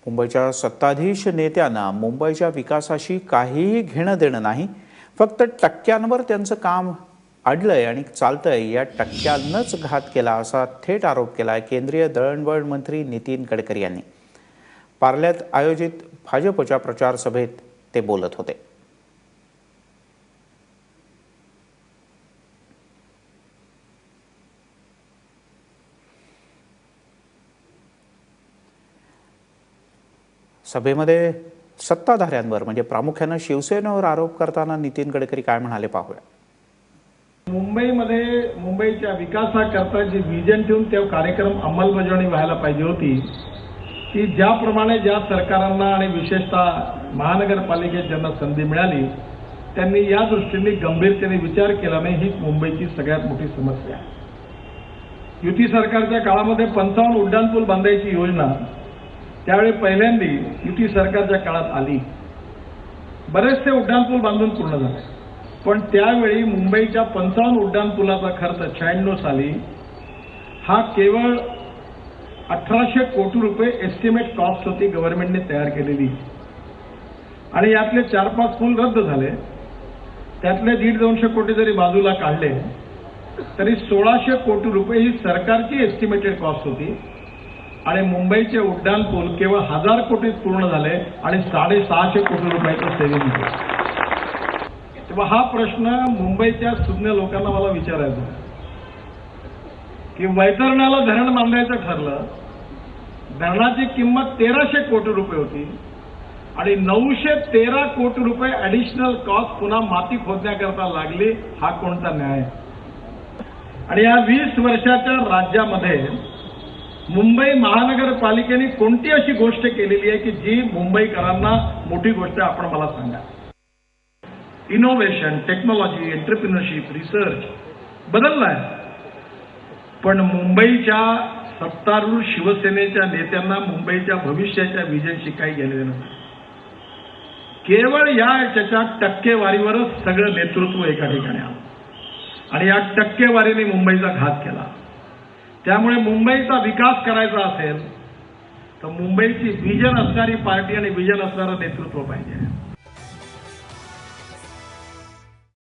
मुंबईच्या सत्ताधीश नेत्यांना मुंबईच्या विकासाशी काहीही घेणं देणं नाही, फक्त टक्क्यांवर त्यांचं काम अडलंय आणि चालतंय, या टक्क्यांनाच घात केला असा थेट आरोप केला केंद्रीय दळणवळण मंत्री नितीन गडकरी यांनी। पार्ल्यात आयोजित भाजपच्या प्रचार सभेत ते बोलत होते। सभेमध्ये सत्ताधाऱ्यांवर म्हणजे प्रामुख्याने शिवसेनेवर आरोप करताना नितीन गडकरी काय म्हणाले पाहूया। मुंबईमध्ये मुंबईच्या विकासाकरता जे विजन ठेवून ते कार्यक्रम अंमलबजावणी व्हायला पाहिजे होती, की ज्याप्रमाणे ज्या सरकारांना आणि विशेषतः महानगरपालिकेत ज्यांना संधी मिळाली त्यांनी या दृष्टीने गंभीरतेने विचार केला नाही। ही मुंबईची सगळ्यात मोठी समस्या आहे। युती सरकारच्या काळामध्ये 55 उड्डाणपूल बांधायची योजना त्यावेळी पहिल्यांदा युती सरकारच्या काळात आली। बरेचसे उड्डाणपूल बांधून पूर्ण झाले, पण त्यावेळी मुंबईच्या 55 उड्डाणपुलाचा खर्च 96 साली हा केवळ 1800 कोटी रुपये एस्टिमेट कॉस्ट होती, गव्हर्नमेंटने तयार केलेली। आणि यातले 4-5 पूल रद्द झाले, त्यातले 150-200 कोटी जरी बाजूला काढले तरी 1600 कोटी रुपये ही सरकारची एस्टिमेटेड कॉस्ट होती। आणि मुंबईचे उड्डाणपूल केवळ 1000 कोटीत पूर्ण झाले आणि 650 कोटी रुपयाचं सेव्हिंग झालं। तेव्हा हा प्रश्न मुंबईच्या सुज्ञ लोकांना मला विचारायचा आहे की वैतरण्याला धरण बांधायचं ठरलं, धरणाची किंमत 1300 कोटी रुपये होती आणि 913 कोटी रुपये ऍडिशनल कॉस्ट पुन्हा माती खोदण्याकरता लागली। हा कोणता न्याय? आणि या 20 वर्षाच्या राज्यामध्ये मुंबई महानगरपालिकेने कोणती अशी गोष्ट केलेली आहे की जी मुंबईकरांना मोठी गोष्ट आहे? आपण मला सांगा। इनोव्हेशन, टेक्नॉलॉजी, एंटरप्रिनरशिप, रिसर्च बदललाय, पण मुंबईच्या सत्तारूढ शिवसेनेच्या नेत्यांना मुंबईच्या भविष्याच्या विजनशी काही गेलेलं नाही। केवळ याच्या टक्केवारीवरच सगळं नेतृत्व एका ठिकाणी आलं आणि या टक्केवारीने मुंबईचा घात केला। त्यामुळे मुंबईचा विकास करायचा असेल तर मुंबईची विजन असणारी पार्टी आणि विजन असणारं नेतृत्व पाहिजे।